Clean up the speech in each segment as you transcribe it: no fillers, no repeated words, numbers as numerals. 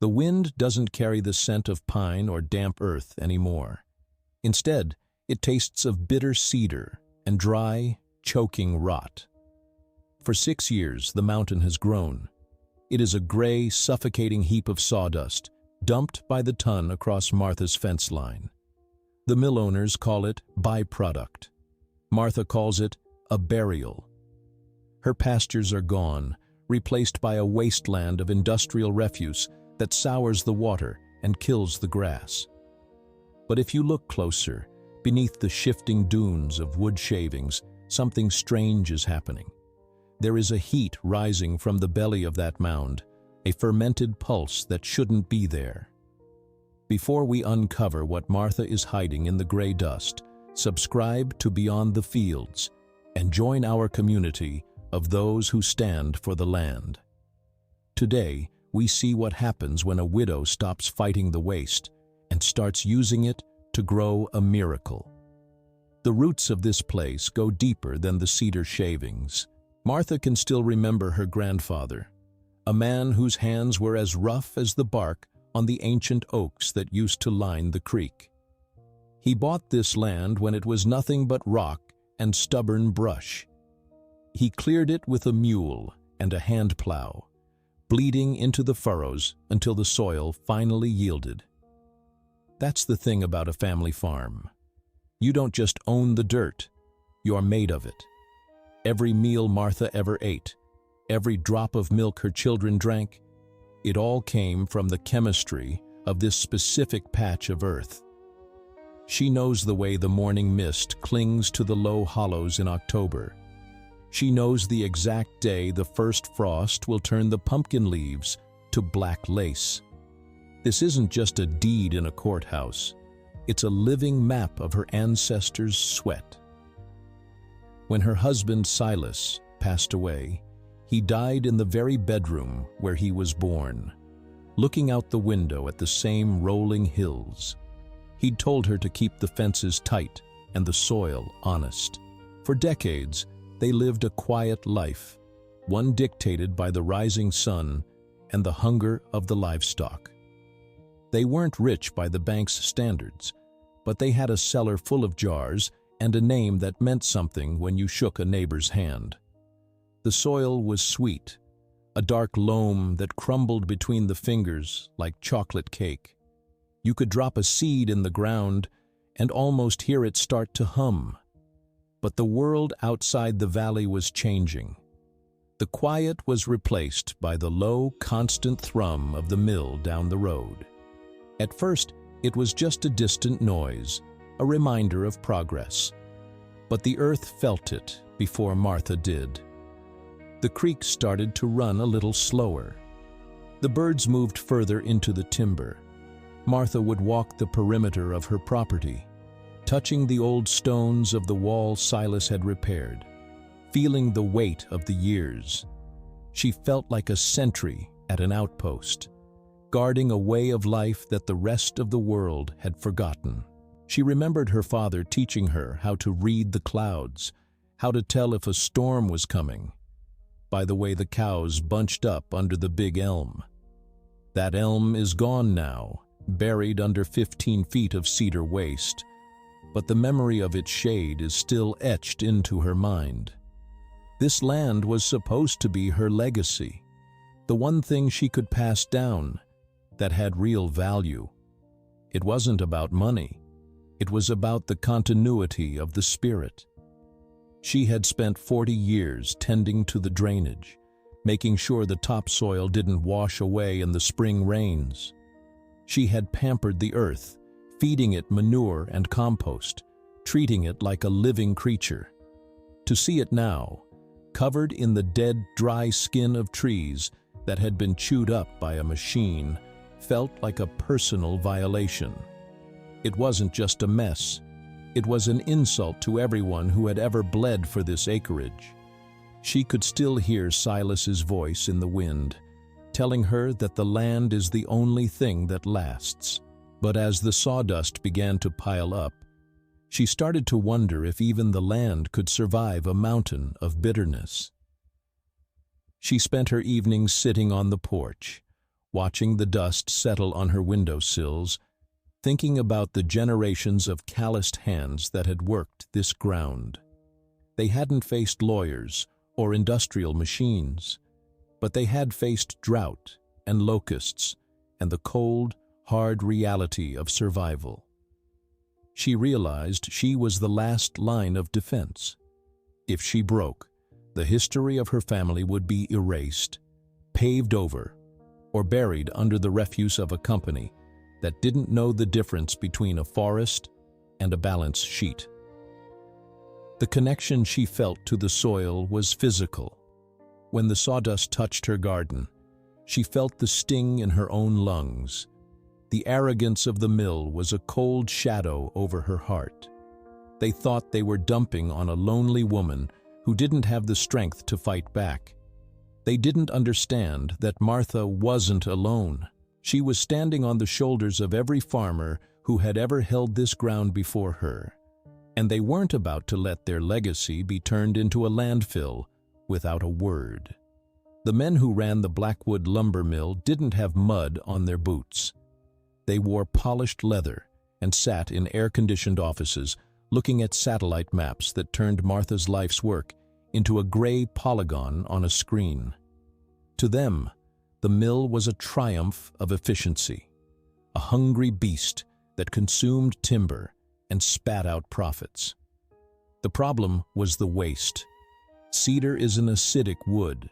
The wind doesn't carry the scent of pine or damp earth anymore. Instead, it tastes of bitter cedar and dry, choking rot. For 6 years, the mountain has grown. It is a gray, suffocating heap of sawdust, dumped by the ton across Martha's fence line. The mill owners call it byproduct. Martha calls it a burial. Her pastures are gone, replaced by a wasteland of industrial refuse that sours the water and kills the grass. But if you look closer, beneath the shifting dunes of wood shavings, something strange is happening. There is a heat rising from the belly of that mound, a fermented pulse that shouldn't be there. Before we uncover what Martha is hiding in the gray dust, subscribe to Beyond the Fields and join our community of those who stand for the land. Today, we see what happens when a widow stops fighting the waste and starts using it to grow a miracle. The roots of this place go deeper than the cedar shavings. Martha can still remember her grandfather, a man whose hands were as rough as the bark on the ancient oaks that used to line the creek. He bought this land when it was nothing but rock and stubborn brush. He cleared it with a mule and a hand plow, bleeding into the furrows until the soil finally yielded. That's the thing about a family farm. You don't just own the dirt, you're made of it. Every meal Martha ever ate, every drop of milk her children drank, it all came from the chemistry of this specific patch of earth. She knows the way the morning mist clings to the low hollows in October. She knows the exact day the first frost will turn the pumpkin leaves to black lace. This isn't just a deed in a courthouse. It's a living map of her ancestors' sweat. When her husband Silas passed away, he died in the very bedroom where he was born, looking out the window at the same rolling hills. He'd told her to keep the fences tight and the soil honest. For decades, they lived a quiet life, one dictated by the rising sun and the hunger of the livestock. They weren't rich by the bank's standards, but they had a cellar full of jars and a name that meant something when you shook a neighbor's hand. The soil was sweet, a dark loam that crumbled between the fingers like chocolate cake. You could drop a seed in the ground and almost hear it start to hum. But the world outside the valley was changing. The quiet was replaced by the low, constant thrum of the mill down the road. At first, it was just a distant noise, a reminder of progress. But the earth felt it before Martha did. The creek started to run a little slower. The birds moved further into the timber. Martha would walk the perimeter of her property, touching the old stones of the wall Silas had repaired, feeling the weight of the years. She felt like a sentry at an outpost, guarding a way of life that the rest of the world had forgotten. She remembered her father teaching her how to read the clouds, how to tell if a storm was coming, by the way the cows bunched up under the big elm. That elm is gone now, buried under 15 feet of cedar waste, but the memory of its shade is still etched into her mind. This land was supposed to be her legacy, the one thing she could pass down that had real value. It wasn't about money. It was about the continuity of the spirit. She had spent 40 years tending to the drainage, making sure the topsoil didn't wash away in the spring rains. She had pampered the earth, feeding it manure and compost, treating it like a living creature. To see it now, covered in the dead, dry skin of trees that had been chewed up by a machine, felt like a personal violation. It wasn't just a mess. It was an insult to everyone who had ever bled for this acreage. She could still hear Silas's voice in the wind, telling her that the land is the only thing that lasts. But as the sawdust began to pile up, she started to wonder if even the land could survive a mountain of bitterness. She spent her evenings sitting on the porch, watching the dust settle on her windowsills, thinking about the generations of calloused hands that had worked this ground. They hadn't faced lawyers or industrial machines, but they had faced drought and locusts and the cold, hard reality of survival. She realized she was the last line of defense. If she broke, the history of her family would be erased, paved over, or buried under the refuse of a company that didn't know the difference between a forest and a balance sheet. The connection she felt to the soil was physical. When the sawdust touched her garden, she felt the sting in her own lungs. The arrogance of the mill was a cold shadow over her heart. They thought they were dumping on a lonely woman who didn't have the strength to fight back. They didn't understand that Martha wasn't alone. She was standing on the shoulders of every farmer who had ever held this ground before her, and they weren't about to let their legacy be turned into a landfill without a word. The men who ran the Blackwood lumber mill didn't have mud on their boots. They wore polished leather and sat in air-conditioned offices looking at satellite maps that turned Martha's life's work into a gray polygon on a screen. To them, the mill was a triumph of efficiency, a hungry beast that consumed timber and spat out profits. The problem was the waste. Cedar is an acidic wood,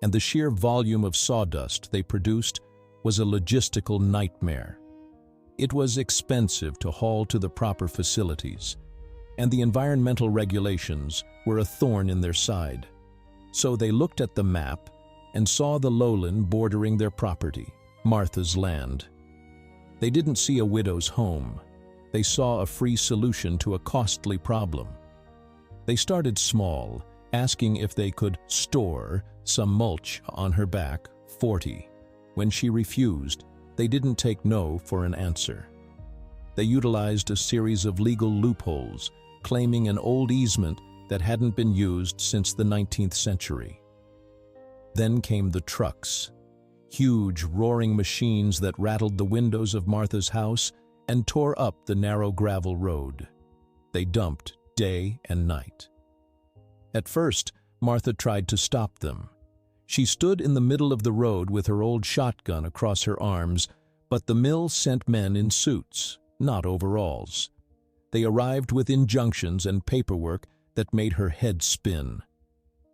and the sheer volume of sawdust they produced was a logistical nightmare. It was expensive to haul to the proper facilities, and the environmental regulations were a thorn in their side. So they looked at the map and saw the lowland bordering their property, Martha's land. They didn't see a widow's home. They saw a free solution to a costly problem. They started small, asking if they could store some mulch on her back 40. When she refused, they didn't take no for an answer. They utilized a series of legal loopholes, claiming an old easement that hadn't been used since the 19th century. Then came the trucks, huge roaring machines that rattled the windows of Martha's house and tore up the narrow gravel road. They dumped day and night. At first, Martha tried to stop them. She stood in the middle of the road with her old shotgun across her arms, but the mill sent men in suits, not overalls. They arrived with injunctions and paperwork that made her head spin.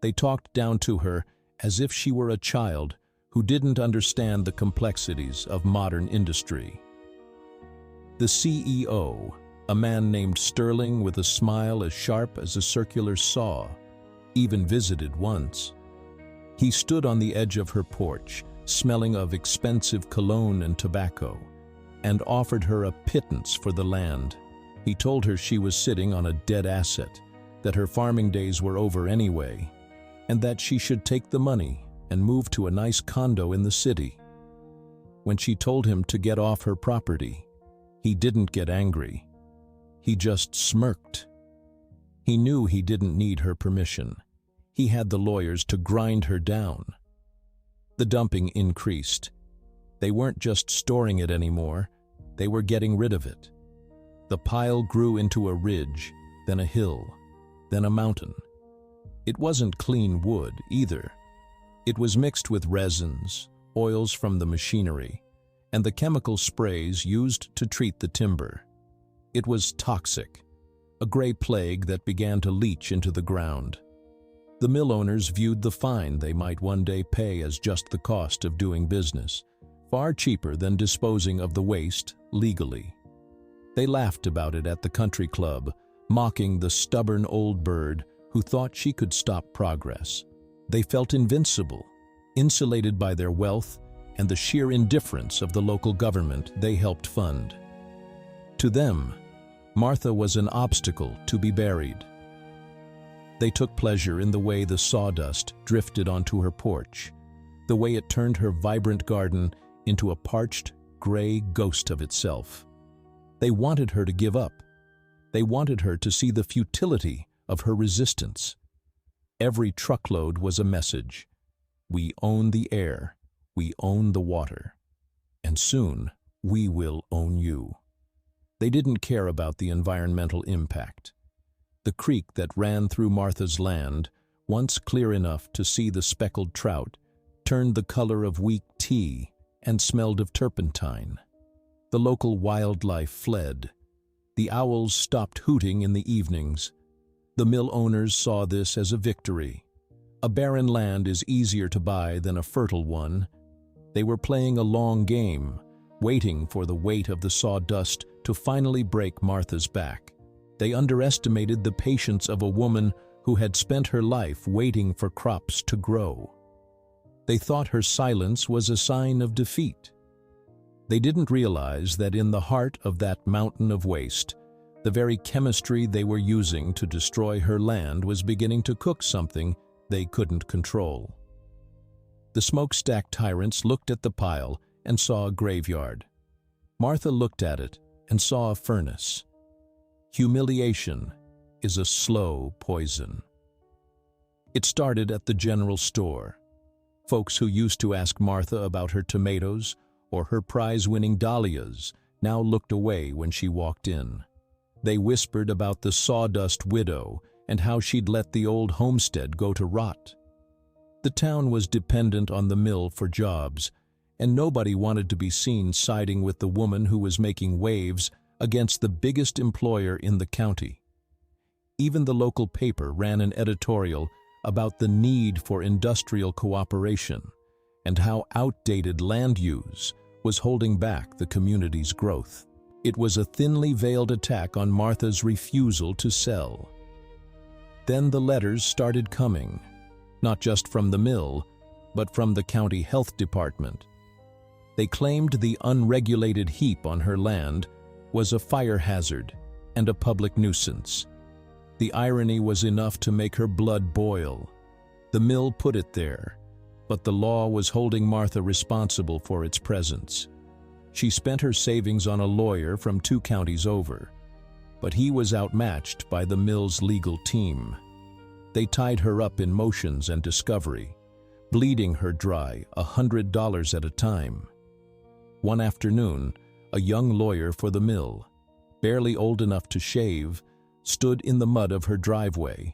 They talked down to her as if she were a child who didn't understand the complexities of modern industry. The CEO, a man named Sterling with a smile as sharp as a circular saw, even visited once. He stood on the edge of her porch, smelling of expensive cologne and tobacco, and offered her a pittance for the land. He told her she was sitting on a dead asset, that her farming days were over anyway, and that she should take the money and move to a nice condo in the city. When she told him to get off her property, he didn't get angry. He just smirked. He knew he didn't need her permission. He had the lawyers to grind her down. The dumping increased. They weren't just storing it anymore, they were getting rid of it. The pile grew into a ridge, then a hill, then a mountain. It wasn't clean wood either. It was mixed with resins, oils from the machinery, and the chemical sprays used to treat the timber. It was toxic, a gray plague that began to leach into the ground. The mill owners viewed the fine they might one day pay as just the cost of doing business, far cheaper than disposing of the waste legally. They laughed about it at the country club, mocking the stubborn old bird who thought she could stop progress. They felt invincible, insulated by their wealth and the sheer indifference of the local government they helped fund. To them, Martha was an obstacle to be buried. They took pleasure in the way the sawdust drifted onto her porch, the way it turned her vibrant garden into a parched, gray ghost of itself. They wanted her to give up. They wanted her to see the futility of her resistance. Every truckload was a message. We own the air. We own the water. and soon we will own you. They didn't care about the environmental impact. The creek that ran through Martha's land, once clear enough to see the speckled trout, turned the color of weak tea and smelled of turpentine. The local wildlife fled. The owls stopped hooting in the evenings. The mill owners saw this as a victory. A barren land is easier to buy than a fertile one. They were playing a long game, waiting for the weight of the sawdust to finally break Martha's back. They underestimated the patience of a woman who had spent her life waiting for crops to grow. They thought her silence was a sign of defeat. They didn't realize that in the heart of that mountain of waste, the very chemistry they were using to destroy her land was beginning to cook something they couldn't control. The smokestack tyrants looked at the pile and saw a graveyard. Martha looked at it and saw a furnace. Humiliation is a slow poison. It started at the general store. Folks who used to ask Martha about her tomatoes or her prize-winning dahlias now looked away when she walked in. They whispered about the sawdust widow and how she'd let the old homestead go to rot. The town was dependent on the mill for jobs, and nobody wanted to be seen siding with the woman who was making waves against the biggest employer in the county. Even the local paper ran an editorial about the need for industrial cooperation and how outdated land use was holding back the community's growth. It was a thinly veiled attack on Martha's refusal to sell. Then the letters started coming, not just from the mill, but from the county health department. They claimed the unregulated heap on her land was a fire hazard and a public nuisance. The irony was enough to make her blood boil. The mill put it there, but the law was holding Martha responsible for its presence. She spent her savings on a lawyer from 2 counties over, but he was outmatched by the mill's legal team. They tied her up in motions and discovery, bleeding her dry $100 at a time. One afternoon, a young lawyer for the mill, barely old enough to shave, stood in the mud of her driveway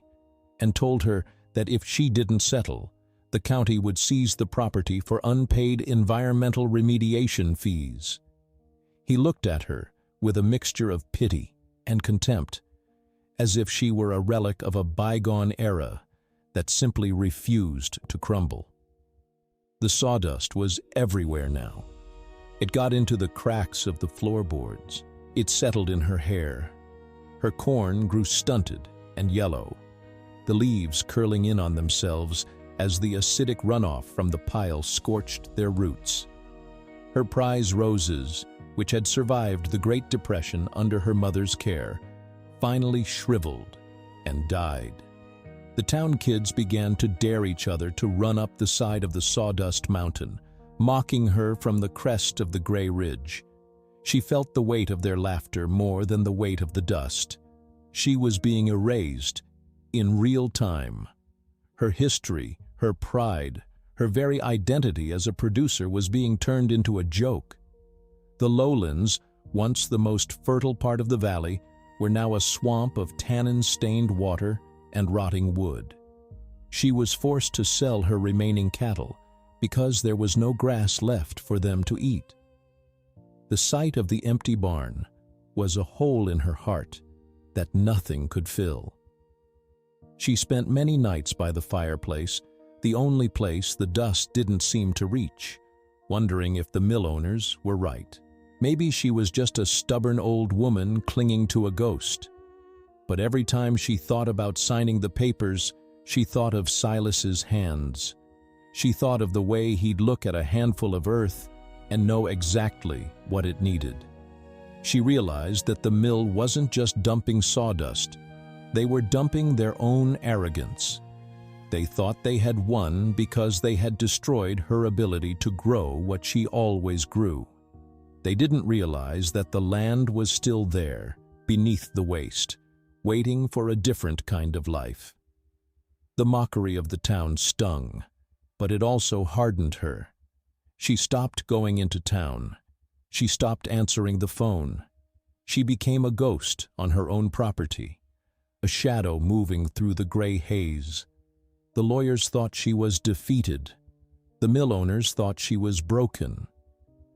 and told her that if she didn't settle, the county would seize the property for unpaid environmental remediation fees. He looked at her with a mixture of pity and contempt, as if she were a relic of a bygone era that simply refused to crumble. The sawdust was everywhere now. It got into the cracks of the floorboards. It settled in her hair. Her corn grew stunted and yellow, the leaves curling in on themselves as the acidic runoff from the pile scorched their roots. Her prize roses, which had survived the Great Depression under her mother's care, finally shriveled and died. The town kids began to dare each other to run up the side of the sawdust mountain, mocking her from the crest of the gray ridge. She felt the weight of their laughter more than the weight of the dust. She was being erased in real time. Her history, her pride, her very identity as a producer was being turned into a joke. The lowlands, once the most fertile part of the valley, were now a swamp of tannin-stained water and rotting wood. She was forced to sell her remaining cattle because there was no grass left for them to eat. The sight of the empty barn was a hole in her heart that nothing could fill. She spent many nights by the fireplace, the only place the dust didn't seem to reach, wondering if the mill owners were right. Maybe she was just a stubborn old woman clinging to a ghost. But every time she thought about signing the papers, she thought of Silas's hands. She thought of the way he'd look at a handful of earth and know exactly what it needed. She realized that the mill wasn't just dumping sawdust. They were dumping their own arrogance. They thought they had won because they had destroyed her ability to grow what she always grew. They didn't realize that the land was still there, beneath the waste, waiting for a different kind of life. The mockery of the town stung, but it also hardened her. She stopped going into town She stopped answering the phone. She became a ghost on her own property, a shadow moving through the gray haze. The lawyers thought she was defeated. The mill owners thought she was broken.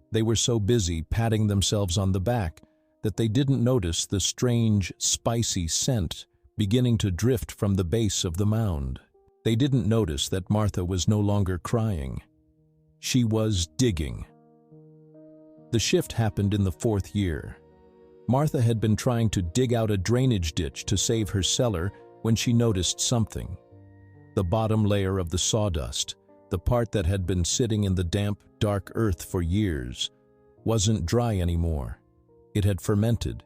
They were so busy patting themselves on the back that they didn't notice the strange, spicy scent beginning to drift from the base of the mound. They didn't notice that Martha was no longer crying. She was digging. The shift happened in the 4th year. Martha had been trying to dig out a drainage ditch to save her cellar when she noticed something. The bottom layer of the sawdust, the part that had been sitting in the damp, dark earth for years, wasn't dry anymore. It had fermented.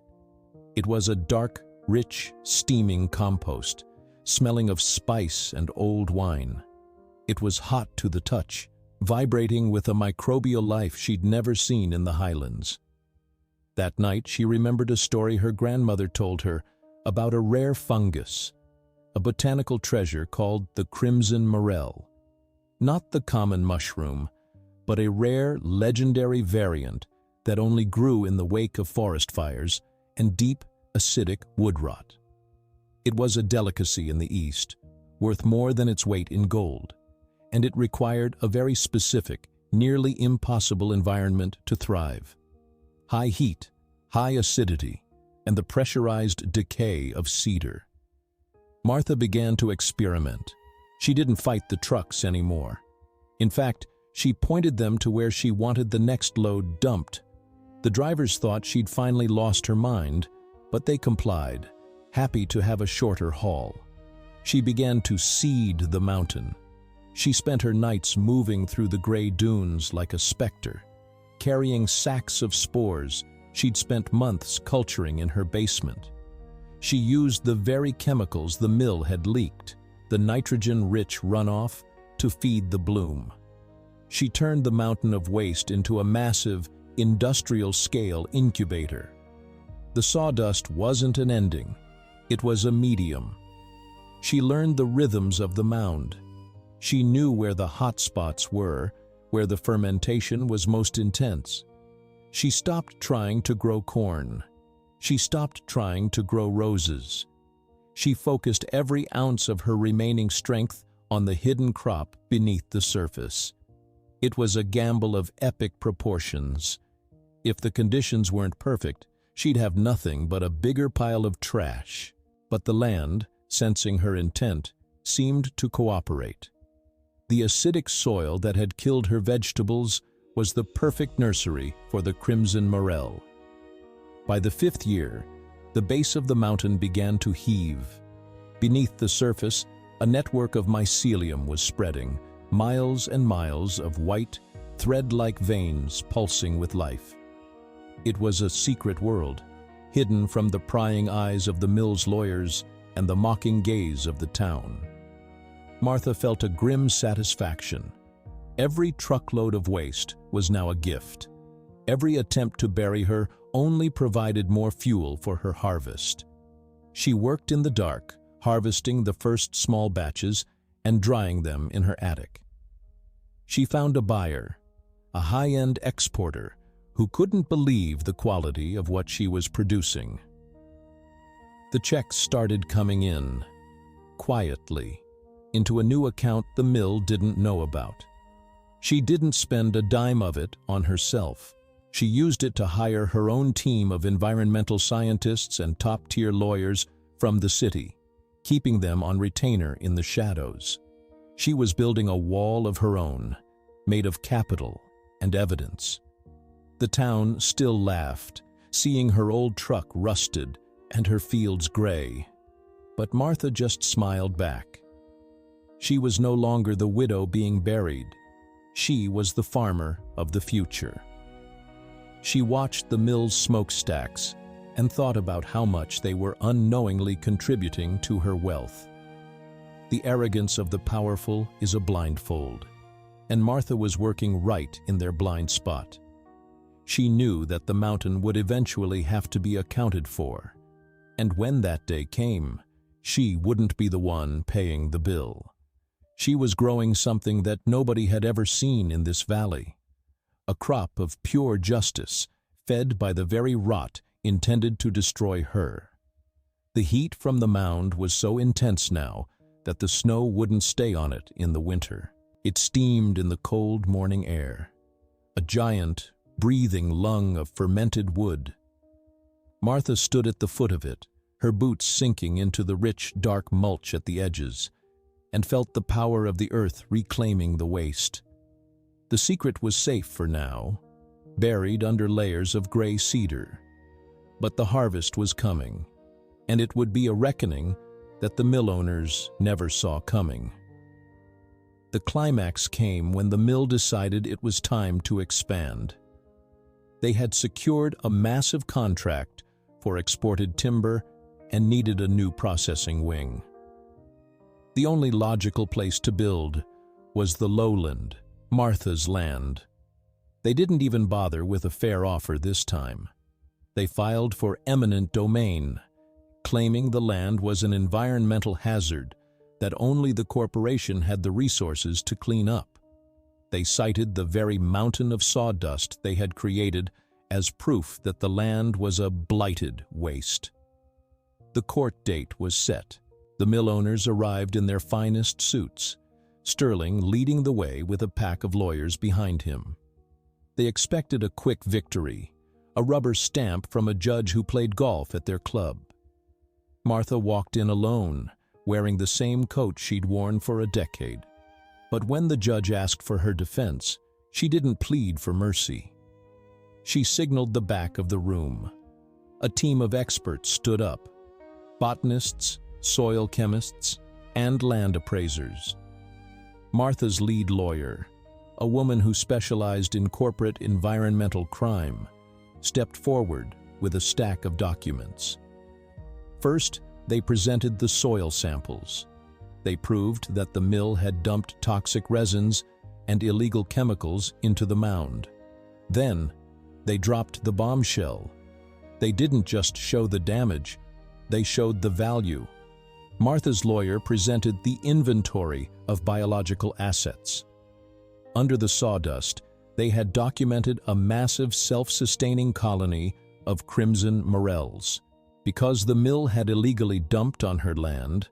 It was a dark, rich, steaming compost, smelling of spice and old wine. It was hot to the touch, vibrating with a microbial life she'd never seen in the highlands. That night she remembered a story her grandmother told her about a rare fungus, a botanical treasure called the crimson morel. Not the common mushroom, but a rare, legendary variant that only grew in the wake of forest fires and deep, acidic wood rot. It was a delicacy in the East, worth more than its weight in gold, and it required a very specific, nearly impossible environment to thrive. High heat, high acidity, and the pressurized decay of cedar. Martha began to experiment. She didn't fight the trucks anymore. In fact, she pointed them to where she wanted the next load dumped. The drivers thought she'd finally lost her mind, but they complied, happy to have a shorter haul. She began to seed the mountain. She spent her nights moving through the gray dunes like a specter, carrying sacks of spores she'd spent months culturing in her basement. She used the very chemicals the mill had leaked, the nitrogen-rich runoff, to feed the bloom. She turned the mountain of waste into a massive, industrial-scale incubator. The sawdust wasn't an ending. It was a medium. She learned the rhythms of the mound. She knew where the hot spots were, where the fermentation was most intense. She stopped trying to grow corn. She stopped trying to grow roses. She focused every ounce of her remaining strength on the hidden crop beneath the surface. It was a gamble of epic proportions. If the conditions weren't perfect, she'd have nothing but a bigger pile of trash. But the land, sensing her intent, seemed to cooperate. The acidic soil that had killed her vegetables was the perfect nursery for the crimson morel. By the 5th year, the base of the mountain began to heave. Beneath the surface, a network of mycelium was spreading, miles and miles of white, thread-like veins pulsing with life. It was a secret world, hidden from the prying eyes of the mill's lawyers and the mocking gaze of the town. Martha felt a grim satisfaction. Every truckload of waste was now a gift. Every attempt to bury her only provided more fuel for her harvest. She worked in the dark, harvesting the first small batches and drying them in her attic. She found a buyer, a high-end exporter, who couldn't believe the quality of what she was producing. The checks started coming in, quietly, into a new account the mill didn't know about. She didn't spend a dime of it on herself. She used it to hire her own team of environmental scientists and top-tier lawyers from the city, keeping them on retainer in the shadows. She was building a wall of her own, made of capital and evidence. The town still laughed, seeing her old truck rusted and her fields gray. But Martha just smiled back. She was no longer the widow being buried. She was the farmer of the future. She watched the mill's smokestacks and thought about how much they were unknowingly contributing to her wealth. The arrogance of the powerful is a blindfold, and Martha was working right in their blind spot. She knew that the mountain would eventually have to be accounted for, and when that day came, she wouldn't be the one paying the bill. She was growing something that nobody had ever seen in this valley, a crop of pure justice fed by the very rot intended to destroy her. The heat from the mound was so intense now that the snow wouldn't stay on it in the winter. It steamed in the cold morning air, a giant, breathing lung of fermented wood. Martha stood at the foot of it, her boots sinking into the rich, dark mulch at the edges, and felt the power of the earth reclaiming the waste. The secret was safe for now, buried under layers of gray cedar. But the harvest was coming, and it would be a reckoning that the mill owners never saw coming. The climax came when the mill decided it was time to expand. They had secured a massive contract for exported timber and needed a new processing wing. The only logical place to build was the lowland, Martha's land. They didn't even bother with a fair offer this time. They filed for eminent domain, claiming the land was an environmental hazard that only the corporation had the resources to clean up. They cited the very mountain of sawdust they had created as proof that the land was a blighted waste. The court date was set. The mill owners arrived in their finest suits, Sterling leading the way with a pack of lawyers behind him. They expected a quick victory, a rubber stamp from a judge who played golf at their club. Martha walked in alone, wearing the same coat she'd worn for a decade. But when the judge asked for her defense, she didn't plead for mercy. She signaled the back of the room. A team of experts stood up, botanists, soil chemists, and land appraisers. Martha's lead lawyer, a woman who specialized in corporate environmental crime, stepped forward with a stack of documents. First, they presented the soil samples. They proved that the mill had dumped toxic resins and illegal chemicals into the mound. Then, they dropped the bombshell. They didn't just show the damage, they showed the value. Martha's lawyer presented the inventory of biological assets. Under the sawdust, they had documented a massive self-sustaining colony of crimson morels. Because the mill had illegally dumped on her land,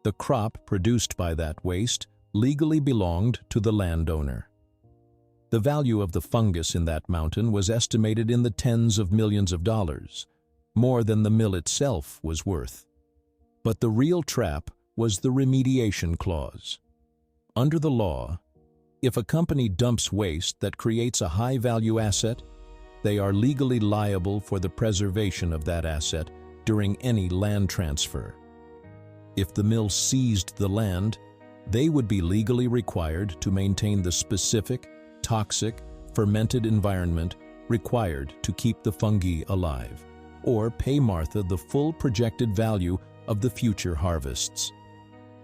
the crop produced by that waste legally belonged to the landowner. The value of the fungus in that mountain was estimated in the tens of millions of dollars, more than the mill itself was worth. But the real trap was the remediation clause. Under the law, if a company dumps waste that creates a high-value asset, they are legally liable for the preservation of that asset during any land transfer. If the mill seized the land, they would be legally required to maintain the specific, toxic, fermented environment required to keep the fungi alive, or pay Martha the full projected value of the future harvests.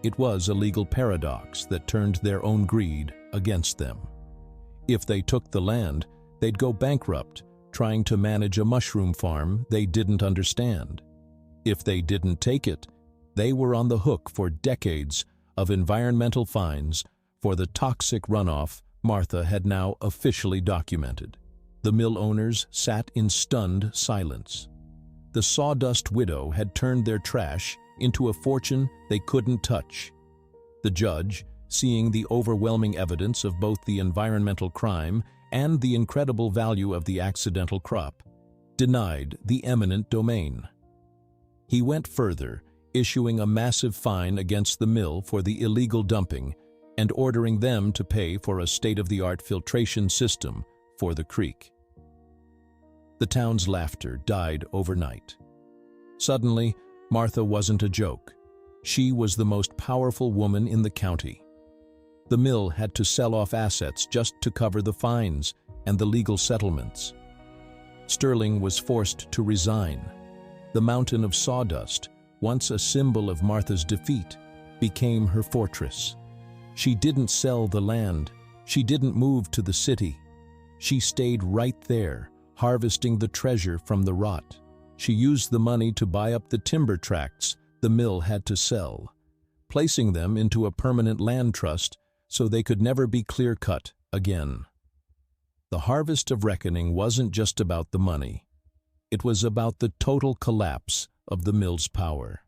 It was a legal paradox that turned their own greed against them. If they took the land, they'd go bankrupt trying to manage a mushroom farm they didn't understand. If they didn't take it, they were on the hook for decades of environmental fines for the toxic runoff Martha had now officially documented. The mill owners sat in stunned silence. The sawdust widow had turned their trash into a fortune they couldn't touch. The judge, seeing the overwhelming evidence of both the environmental crime and the incredible value of the accidental crop, denied the eminent domain. He went further, issuing a massive fine against the mill for the illegal dumping and ordering them to pay for a state-of-the-art filtration system for the creek. The town's laughter died overnight. Suddenly, Martha wasn't a joke. She was the most powerful woman in the county. The mill had to sell off assets just to cover the fines and the legal settlements. Sterling was forced to resign. The mountain of sawdust, once a symbol of Martha's defeat, became her fortress. She didn't sell the land. She didn't move to the city. She stayed right there, harvesting the treasure from the rot. She used the money to buy up the timber tracts the mill had to sell, placing them into a permanent land trust so they could never be clear-cut again. The harvest of reckoning wasn't just about the money. It was about the total collapse of the mill's power.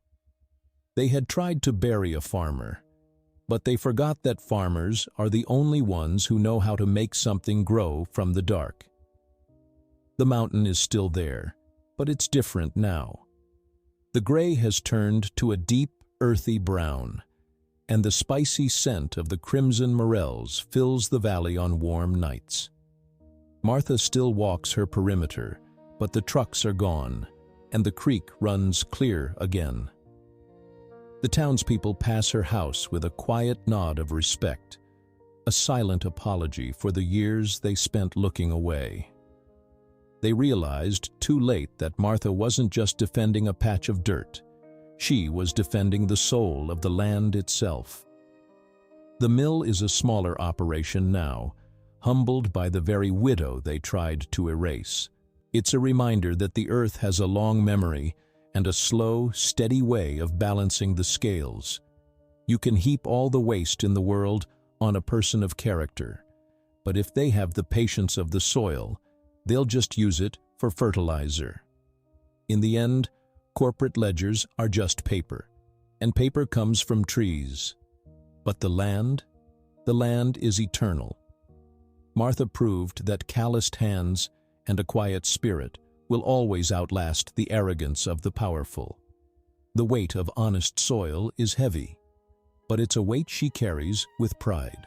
They had tried to bury a farmer, but they forgot that farmers are the only ones who know how to make something grow from the dark. The mountain is still there, but it's different now. The gray has turned to a deep, earthy brown, and the spicy scent of the crimson morels fills the valley on warm nights. Martha still walks her perimeter, but the trucks are gone, and the creek runs clear again. The townspeople pass her house with a quiet nod of respect, a silent apology for the years they spent looking away. They realized too late that Martha wasn't just defending a patch of dirt. She was defending the soul of the land itself. The mill is a smaller operation now, humbled by the very widow they tried to erase. It's a reminder that the earth has a long memory and a slow, steady way of balancing the scales. You can heap all the waste in the world on a person of character, but if they have the patience of the soil, they'll just use it for fertilizer. In the end, corporate ledgers are just paper, and paper comes from trees. But the land is eternal. Martha proved that calloused hands and a quiet spirit will always outlast the arrogance of the powerful. The weight of honest soil is heavy, but it's a weight she carries with pride.